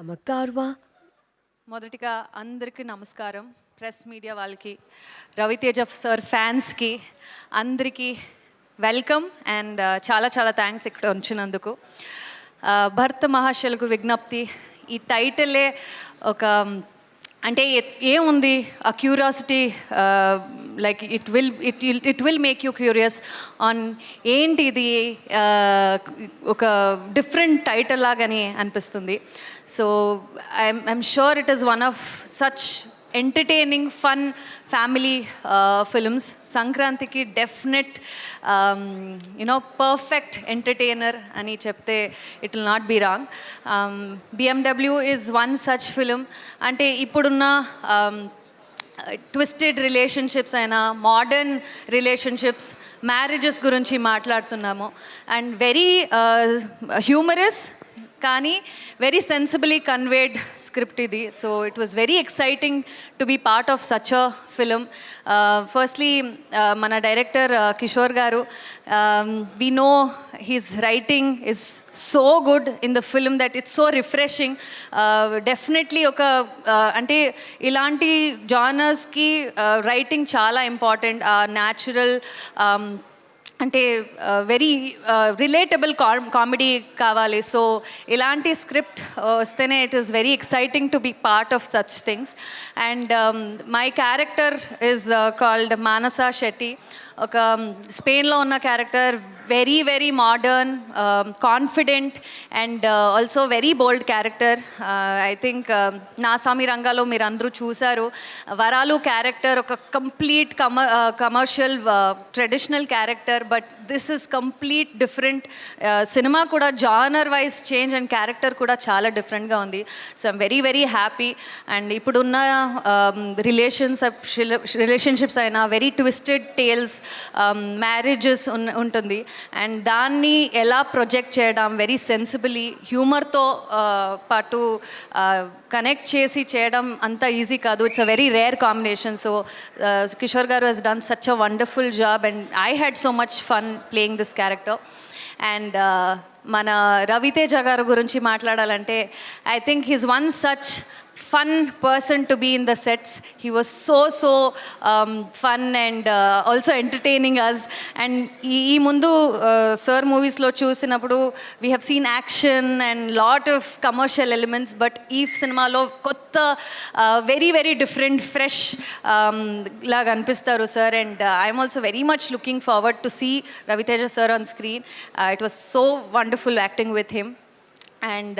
నమస్కారమా. మొదటిగా అందరికీ నమస్కారం. ప్రెస్ మీడియా వాళ్ళకి, రవితేజ సార్ ఫ్యాన్స్కి అందరికీ వెల్కమ్ అండ్ చాలా చాలా థ్యాంక్స్ ఇక్కడ వచ్చినందుకు. భర్త మహాశయులకు విజ్ఞప్తి, ఈ టైటిలే ఒక అంటే ఏముంది ఆ curiosity, like it will make you curious on ఏంటి ఇది, ఒక డిఫరెంట్ టైటిల్ లాగని అనిపిస్తుంది. So I'm sure it is one of such entertaining fun family films. సంక్రాంతికి డెఫినెట్ పర్ఫెక్ట్ ఎంటర్టైనర్ అని చెప్తే it will not be wrong. BMW is one such film. అంటే ఇప్పుడున్న ట్విస్టెడ్ రిలేషన్షిప్స్ అయినా, మోడర్న్ రిలేషన్షిప్స్, మ్యారేజెస్ గురించి మాట్లాడుతున్నాము. అండ్ వెరీ హ్యూమరస్ కానీ very sensibly conveyed script ఇది. So it was very exciting to be part of such a film. Firstly మన director Kishore garu, we know his writing is so good in the film that it's so refreshing. Definitely ఒక అంటే ఇలాంటి జానర్స్కి writing చాలా important. Natural అంటే very relatable comedy కావాలి. So ఇలాంటి script వస్తేనే it is very exciting to be part of such things. And my character is called Manasa Shetty. ఒక స్పెయిన్లో ఉన్న character, very very modern, confident and also very bold character. I think నాసామి రంగాలో మీరు అందరూ చూశారు. వరాలు క్యారెక్టర్ ఒక complete commercial traditional character, but this is complete different. Cinema కూడా genre wise change and character కూడా చాలా డిఫరెంట్గా ఉంది. So I'm very very happy. And ఇప్పుడున్న రిలేషన్షిప్స్ అయినా వెరీ ట్విస్టెడ్ టేల్స్, మ్యారేజెస్ ఉంటుంది. అండ్ దాన్ని ఎలా ప్రొజెక్ట్ చేయడం వెరీ సెన్సిబుల్లీ, హ్యూమర్తో పాటు కనెక్ట్ చేసి చేయడం అంత ఈజీ కాదు. It's a very rare combination. So Kishore garu he's done such a wonderful job and I had so much fun playing this character. And మన రవితేజ గారు గురించి మాట్లాడాలంటే, I think he's one such fun person to be in the sets. He was so fun and also entertaining us. And ee mundu sir movies lo chusinappudu we have seen action and lot of commercial elements, but ee cinema lo kotta very very different fresh laga anpistaru sir. And I am also very much looking forward to see Raviteja sir on screen. It was so wonderful acting with him. And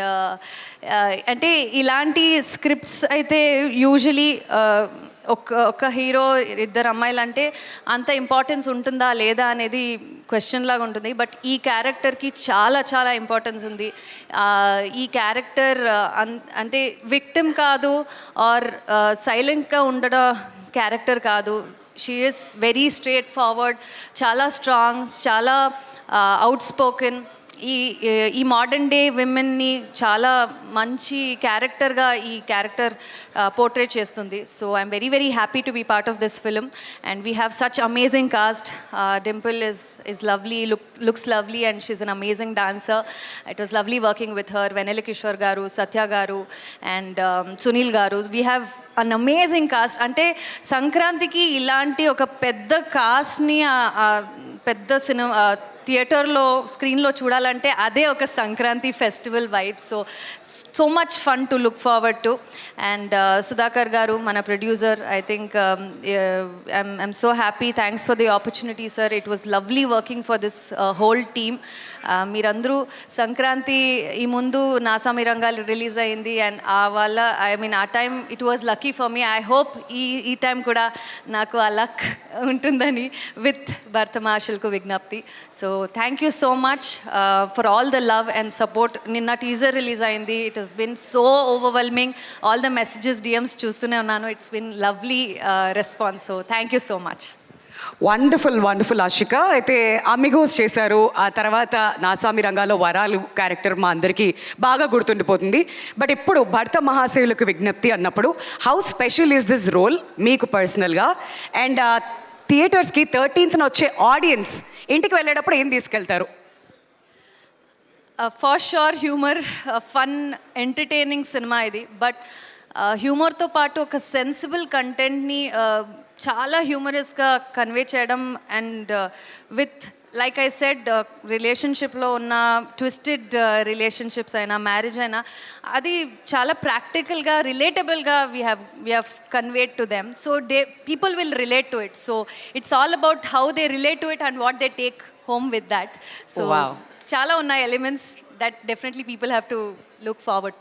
అంటే ఇలాంటి scripts అయితే usually ఒక hero, ఇద్దరు అమ్మాయిలు అంటే అంత importance ఉంటుందా లేదా అనేది క్వశ్చన్ లాగా ఉంటుంది. బట్ ఈ క్యారెక్టర్కి చాలా చాలా ఇంపార్టెన్స్ ఉంది. ఈ క్యారెక్టర్ అంటే విక్టిమ్ కాదు, ఆర్ సైలెంట్గా ఉండడం క్యారెక్టర్ కాదు. She is very straight forward, చాలా స్ట్రాంగ్, చాలా అవుట్ స్పోకెన్. ఈ మోడర్న్ డే విమెన్ని చాలా మంచి క్యారెక్టర్గా ఈ క్యారెక్టర్ పోర్ట్రేట్ చేస్తుంది. So I'm very very happy to be part of this film. And we have such amazing cast. Dimple is lovely, looks lovely, and she's an amazing dancer. It was lovely working with her. Venela Kishore garu, Satya garu, and Sunil garu. We have an amazing cast. అంటే సంక్రాంతికి ఇలాంటి ఒక పెద్ద కాస్ట్ని పెద్ద cinema థియేటర్లో స్క్రీన్లో చూడాలంటే అదే ఒక Sankranti festival vibe. So much fun to look forward to. And Sudhakar గారు మన producer, I think I'm so happy. Thanks for the opportunity sir. It was lovely working for this whole team. మీరందరూ సంక్రాంతి ఈ ముందు నాసామి రంగాలు రిలీజ్ అయింది, అండ్ వాళ్ళ ఆ time it was lucky for me. I hope ఈ టైం కూడా నాకు ఆ లక్ ఉంటుందని విత్ భర్త మహాశయులకు విజ్ఞప్తి. So thank you so much for all the love and support. నిన్న టీజర్ రిలీజ్ అయింది. It has been so overwhelming. All the messages, DMs చూస్తూనే ఉన్నాను. It's been lovely response. So thank you so much. Wonderful Ashika. అయితే Amigos చేశారు, ఆ తర్వాత నాసామి రంగాలో వరాలు character మా అందరికీ బాగా గుర్తుండిపోతుంది. బట్ ఇప్పుడు భర్త మహాశయులకు విజ్ఞప్తి అన్నప్పుడు how special is this role మీకు పర్సనల్గా? అండ్ థియేటర్స్కి 13th వచ్చే ఆడియన్స్ ఇంటికి వెళ్ళేటప్పుడు ఏం తీసుకెళ్తారు? For sure humour, fun, entertaining cinema ఇది. బట్ హ్యూమర్తో పాటు ఒక సెన్సిబుల్ కంటెంట్ని చాలా హ్యూమరస్గా కన్వే చేయడం and with like I said రిలేషన్షిప్లో ఉన్న ట్విస్టెడ్ రిలేషన్షిప్స్ అయినా మ్యారేజ్ అయినా అది చాలా ప్రాక్టికల్గా రిలేటబుల్గా we have conveyed to them. So people will relate to it. So it's all about how they relate to it and what they take home with that. So Wow. చాలా ఉన్నాయి elements that definitely people have to look forward to.